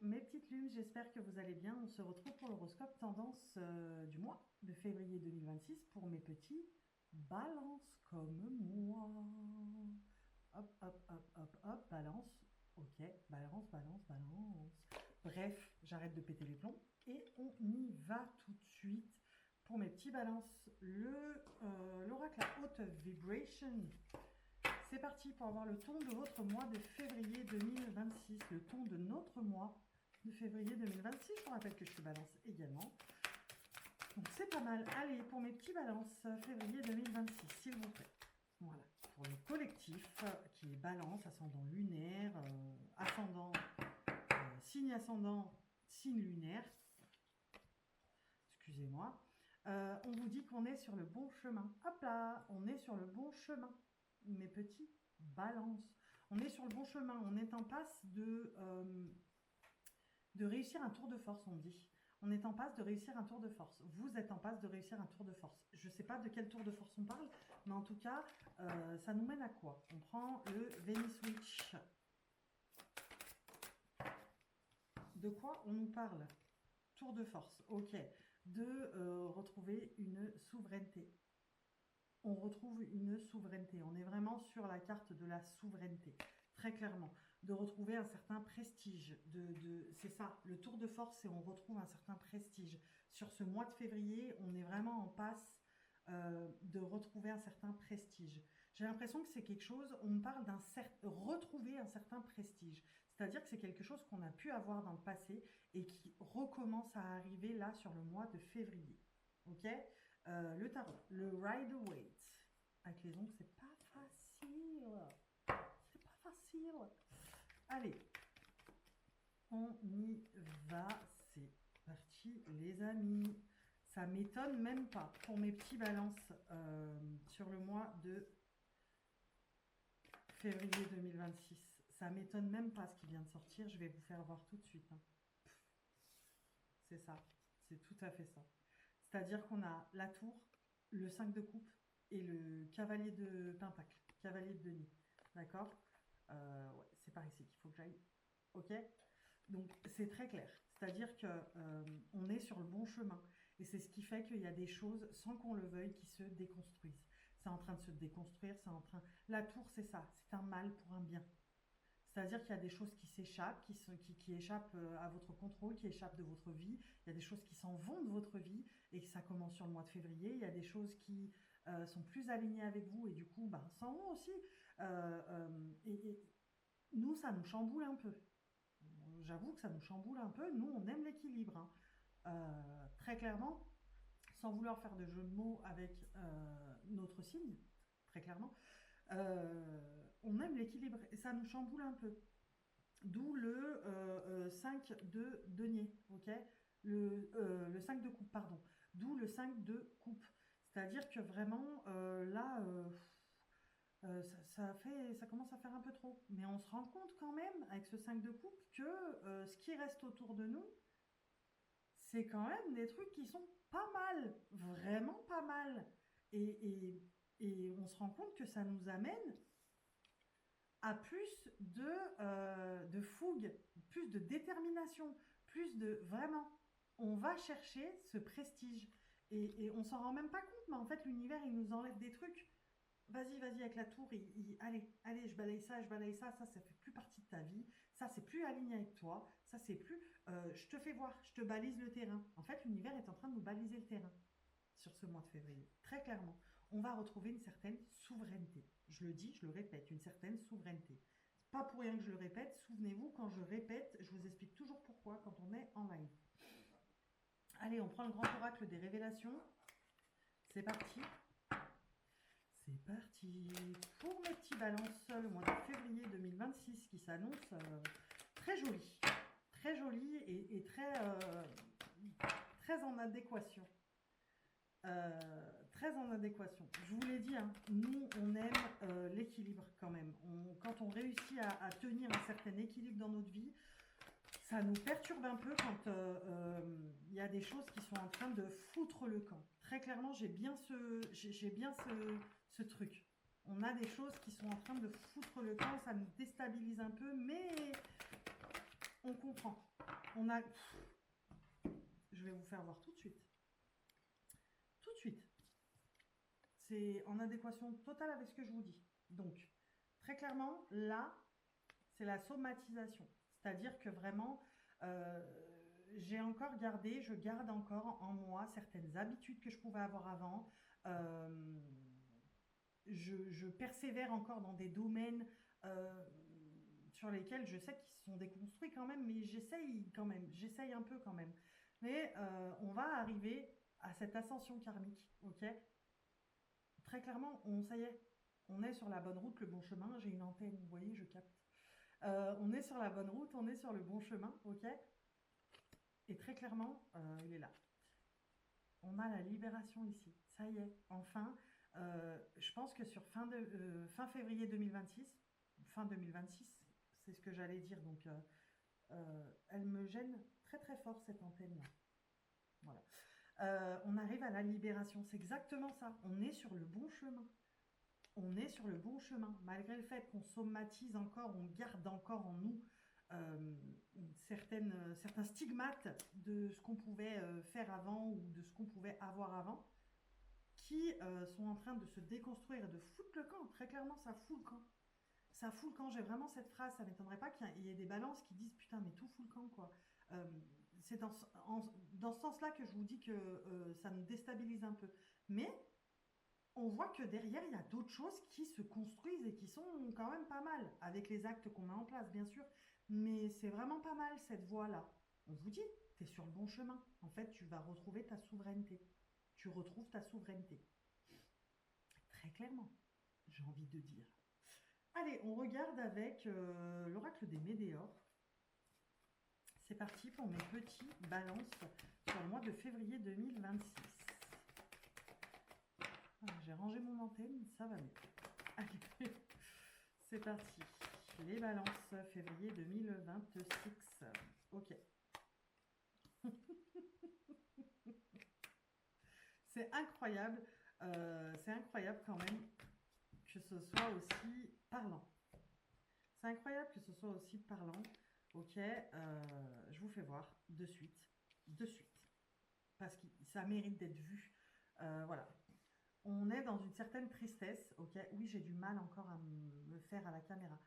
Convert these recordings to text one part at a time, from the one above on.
mes petites lunes, j'espère que vous allez bien. On se retrouve pour l'horoscope tendance du mois de février 2026 pour mes petits balances comme moi. Hop, hop, hop, hop, hop, balance. Ok, balance, balance, balance. Bref, j'arrête de péter les plombs et on y va tout de suite pour mes petits balances. L'oracle à haute vibration. C'est parti pour avoir le ton de votre mois de février 2026, le ton de notre mois de février 2026. Je vous rappelle que je suis balance également. Donc c'est pas mal. Allez, pour mes petits balances, février 2026, s'il vous plaît. Voilà, pour le collectif qui est balance, ascendant lunaire, signe ascendant, signe lunaire. Excusez-moi. On vous dit qu'on est sur le bon chemin. Hop là, on est sur le bon chemin. Mes petits balances. On est sur le bon chemin. On est en passe de réussir un tour de force, on me dit. On est en passe de réussir un tour de force. Vous êtes en passe de réussir un tour de force. Je ne sais pas de quel tour de force on parle, mais en tout cas, ça nous mène à quoi? On prend le Venus Witch. De quoi on nous parle? Tour de force, ok. De retrouver une souveraineté. On retrouve une souveraineté. On est vraiment sur la carte de la souveraineté, très clairement. De retrouver un certain prestige. C'est ça, le tour de force, et on retrouve un certain prestige. Sur ce mois de février, on est vraiment en passe de retrouver un certain prestige. J'ai l'impression que c'est quelque chose, on me parle retrouver un certain prestige. C'est-à-dire que c'est quelque chose qu'on a pu avoir dans le passé et qui recommence à arriver là sur le mois de février. Ok, le tarot, le Rider-Waite. Avec les ongles, c'est pas facile. C'est pas facile. Allez, on y va. C'est parti, les amis. Ça m'étonne même pas pour mes petits balances sur le mois de février 2026. Ça m'étonne même pas ce qui vient de sortir. Je vais vous faire voir tout de suite. Hein. C'est ça. C'est tout à fait ça. C'est-à-dire qu'on a la tour, le 5 de coupe et le cavalier de pentacle, cavalier de denier. D'accord, ouais, c'est par ici qu'il faut que j'aille. Ok, donc c'est très clair. C'est-à-dire que on est sur le bon chemin. Et c'est ce qui fait qu'il y a des choses, sans qu'on le veuille, qui se déconstruisent. C'est en train de se déconstruire, c'est en train... La tour, c'est ça, c'est un mal pour un bien. C'est-à-dire qu'il y a des choses qui s'échappent, qui échappent à votre contrôle, qui échappent de votre vie. Il y a des choses qui s'en vont de votre vie et que ça commence sur le mois de février. Il y a des choses qui sont plus alignées avec vous et du coup, bah, s'en vont aussi. Et nous, ça nous chamboule un peu. J'avoue que ça nous chamboule un peu. Nous, on aime l'équilibre. Hein. Très clairement, sans vouloir faire de jeu de mots avec notre signe, très clairement. On aime l'équilibre et ça nous chamboule un peu. D'où le 5 de denier, ok, le 5 de coupe, pardon. D'où le 5 de coupe. C'est-à-dire que vraiment, là, ça commence à faire un peu trop. Mais on se rend compte quand même, avec ce 5 de coupe, que ce qui reste autour de nous, c'est quand même des trucs qui sont pas mal, vraiment pas mal. Et on se rend compte que ça nous amène à plus de fougue, plus de détermination, plus de... Vraiment, on va chercher ce prestige. Et on s'en rend même pas compte, mais en fait, l'univers, il nous enlève des trucs. Vas-y, vas-y, avec la tour, allez, je balaye ça fait plus partie de ta vie, ça, c'est plus aligné avec toi, ça, c'est plus... je te fais voir, je te balise le terrain. En fait, l'univers est en train de nous baliser le terrain sur ce mois de février. Très clairement, on va retrouver une certaine souveraineté. Je le dis, je le répète, une certaine souveraineté. C'est pas pour rien que je le répète. Souvenez-vous, quand je répète, je vous explique toujours pourquoi quand on est en live. Allez, on prend le grand oracle des révélations. C'est parti. C'est parti pour mes petits balances, le mois de février 2026 qui s'annonce très joli. Très joli et très en adéquation. Très en adéquation. Je vous l'ai dit, hein, nous, on aime l'équilibre quand même. Quand on réussit à tenir un certain équilibre dans notre vie, ça nous perturbe un peu quand y a des choses qui sont en train de foutre le camp. Très clairement, j'ai bien ce truc. On a des choses qui sont en train de foutre le camp, ça nous déstabilise un peu, mais on comprend. On a... Je vais vous faire voir tout de suite. Tout de suite. C'est en adéquation totale avec ce que je vous dis. Donc, très clairement, là, c'est la somatisation. C'est-à-dire que vraiment, j'ai encore gardé, je garde encore en moi certaines habitudes que je pouvais avoir avant. Euh, je persévère encore dans des domaines sur lesquels je sais qu'ils sont déconstruits quand même, mais j'essaye quand même, j'essaye un peu quand même. Mais on va arriver à cette ascension karmique, ok? Très clairement, ça y est, on est sur la bonne route, le bon chemin. J'ai une antenne, vous voyez, je capte. On est sur la bonne route, on est sur le bon chemin, ok? Et très clairement, il est là. On a la libération ici. Ça y est, enfin. Je pense que sur fin février 2026, fin 2026, c'est ce que j'allais dire. Donc, elle me gêne très très fort cette antenne-là. Voilà. On arrive à la libération. C'est exactement ça. On est sur le bon chemin. On est sur le bon chemin. Malgré le fait qu'on somatise encore, on garde encore en nous certains stigmates de ce qu'on pouvait faire avant ou de ce qu'on pouvait avoir avant, qui sont en train de se déconstruire et de foutre le camp. Très clairement, ça fout le camp. Ça fout le camp. J'ai vraiment cette phrase. Ça m'étonnerait pas qu'il y ait des balances qui disent putain, mais tout fout le camp, quoi. Euh, c'est dans ce sens-là que je vous dis que ça me déstabilise un peu. Mais on voit que derrière, il y a d'autres choses qui se construisent et qui sont quand même pas mal, avec les actes qu'on met en place, bien sûr. Mais c'est vraiment pas mal, cette voie-là. On vous dit, tu es sur le bon chemin. En fait, tu vas retrouver ta souveraineté. Tu retrouves ta souveraineté. Très clairement, j'ai envie de dire. Allez, on regarde avec l'oracle des Médéors. C'est parti pour mes petits balances sur le mois de février 2026. J'ai rangé mon antenne, ça va mieux. Allez, c'est parti. Les balances, février 2026. Ok. C'est incroyable quand même que ce soit aussi parlant. C'est incroyable que ce soit aussi parlant. Ok, je vous fais voir de suite. De suite. Parce que ça mérite d'être vu. Voilà. On est dans une certaine tristesse, ok? Oui, j'ai du mal encore à me faire à la caméra.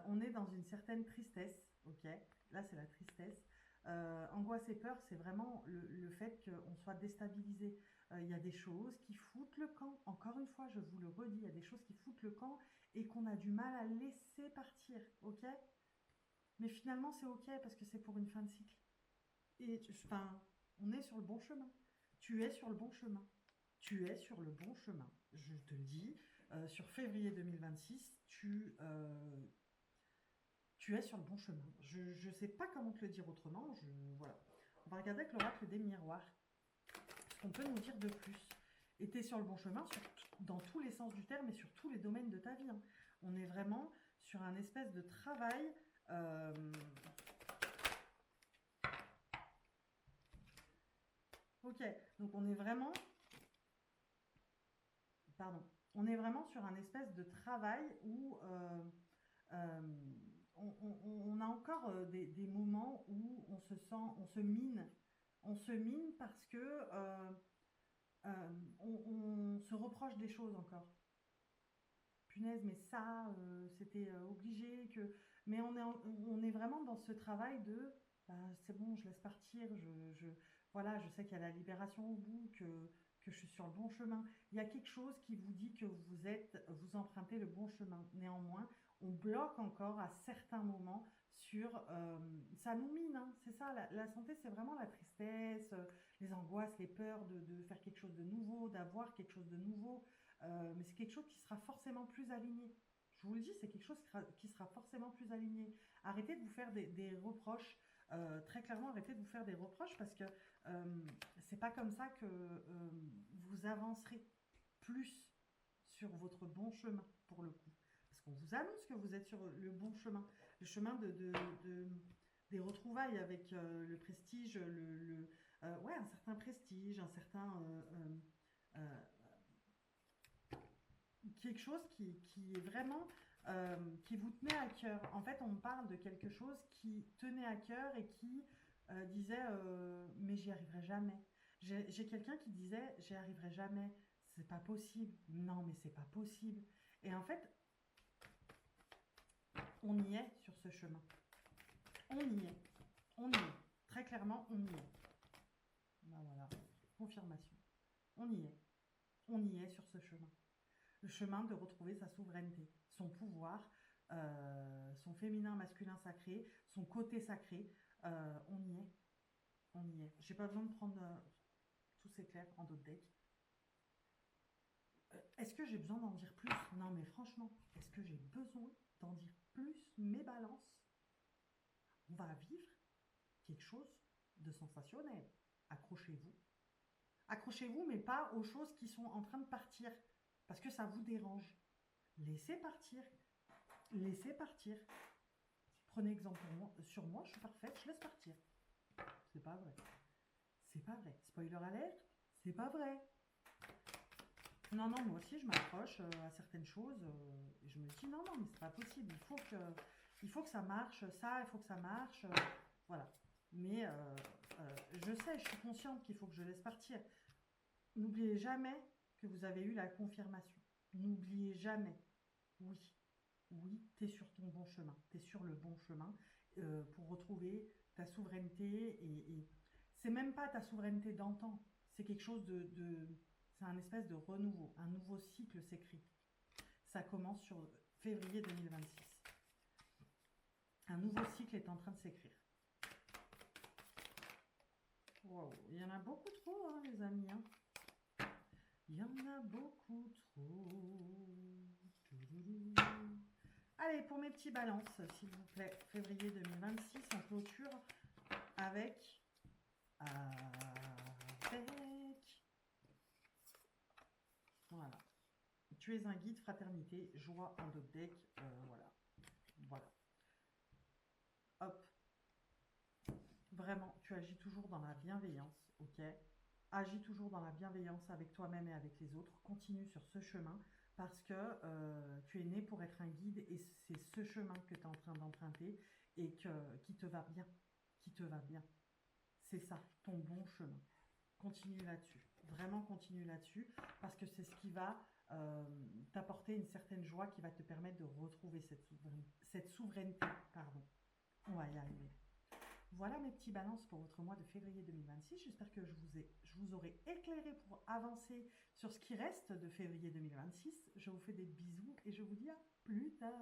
On est dans une certaine tristesse, ok? Là, c'est la tristesse. Angoisse et peur, c'est vraiment le fait qu'on soit déstabilisé. Il y a des choses qui foutent le camp. Encore une fois, je vous le redis, il y a des choses qui foutent le camp et qu'on a du mal à laisser partir, ok? Mais finalement, c'est ok parce que c'est pour une fin de cycle. Et enfin, on est sur le bon chemin. Tu es sur le bon chemin. Tu es sur le bon chemin. Je te le dis, sur février 2026, tu es sur le bon chemin. Je ne sais pas comment te le dire autrement. Voilà. On va regarder avec l'oracle des miroirs. Ce qu'on peut nous dire de plus. Et tu es sur le bon chemin dans tous les sens du terme et sur tous les domaines de ta vie. Hein. On est vraiment sur un espèce de travail... Ok, donc on est vraiment... Pardon. On est vraiment sur un espèce de travail où euh, on a encore des moments où on se sent, on se mine. On se mine parce que on se reproche des choses encore. Punaise, mais ça, c'était obligé que. Mais on est vraiment dans ce travail de bah, c'est bon, je laisse partir, voilà, je sais qu'il y a la libération au bout, que je suis sur le bon chemin. Il y a quelque chose qui vous dit que vous empruntez le bon chemin. Néanmoins, on bloque encore à certains moments sur. Ça nous mine, hein, c'est ça, la santé, c'est vraiment la tristesse, les angoisses, les peurs de faire quelque chose de nouveau, d'avoir quelque chose de nouveau. Mais c'est quelque chose qui sera forcément plus aligné. Je vous le dis, c'est quelque chose qui sera forcément plus aligné. Arrêtez de vous faire des reproches. Très clairement, arrêtez de vous faire des reproches parce que c'est pas comme ça que vous avancerez plus sur votre bon chemin pour le coup. Parce qu'on vous annonce que vous êtes sur le bon chemin. Le chemin des retrouvailles avec le prestige, ouais, un certain prestige, un certain quelque chose qui est vraiment qui vous tenait à cœur. En fait, on parle de quelque chose qui tenait à cœur et qui disait mais j'y arriverai jamais. J'ai quelqu'un qui disait j'y arriverai jamais. C'est pas possible. Non, mais c'est pas possible. Et en fait, on y est sur ce chemin. On y est. On y est. Très clairement, on y est. Ben voilà, confirmation. On y est. On y est sur ce chemin. Le chemin de retrouver sa souveraineté, son pouvoir, son féminin, masculin sacré, son côté sacré. On y est. On y est. J'ai pas besoin de prendre tous ces clairs en d'autres decks. Est-ce que j'ai besoin d'en dire plus? Non, mais franchement, est-ce que j'ai besoin d'en dire plus? Mes balances, on va vivre quelque chose de sensationnel. Accrochez-vous. Accrochez-vous, mais pas aux choses qui sont en train de partir, parce que ça vous dérange. Laissez partir. Laissez partir. Prenez exemple sur moi, je suis parfaite, je laisse partir. C'est pas vrai. C'est pas vrai. Spoiler alert, c'est pas vrai. Non, non, moi aussi je m'accroche à certaines choses et je me dis non, non, mais c'est pas possible. Il faut que ça marche, ça, il faut que ça marche. Voilà. Mais je sais, je suis consciente qu'il faut que je laisse partir. N'oubliez jamais que vous avez eu la confirmation. N'oubliez jamais. Oui, oui, tu es sur ton bon chemin. Tu es sur le bon chemin pour retrouver ta souveraineté. Et c'est même pas ta souveraineté d'antan. C'est quelque chose c'est un espèce de renouveau. Un nouveau cycle s'écrit. Ça commence sur février 2026. Un nouveau cycle est en train de s'écrire. Wow, il y en a beaucoup trop, hein, les amis. Hein. Il y en a beaucoup trop. Allez, pour mes petits balances, s'il vous plaît, février 2026, on clôture avec... Voilà. Tu es un guide, fraternité, joie en d'autres decks. Voilà. Voilà. Hop. Vraiment, tu agis toujours dans la bienveillance, ok? Agis toujours dans la bienveillance avec toi-même et avec les autres. Continue sur ce chemin parce que tu es né pour être un guide et c'est ce chemin que tu es en train d'emprunter et qui te va bien. Qui te va bien. C'est ça, ton bon chemin. Continue là-dessus. Vraiment continue là-dessus parce que c'est ce qui va t'apporter une certaine joie qui va te permettre de retrouver cette souveraineté. Pardon. On va y arriver. Voilà mes petits balances pour votre mois de février 2026. J'espère que je vous aurai éclairé pour avancer sur ce qui reste de février 2026. Je vous fais des bisous et je vous dis à plus tard.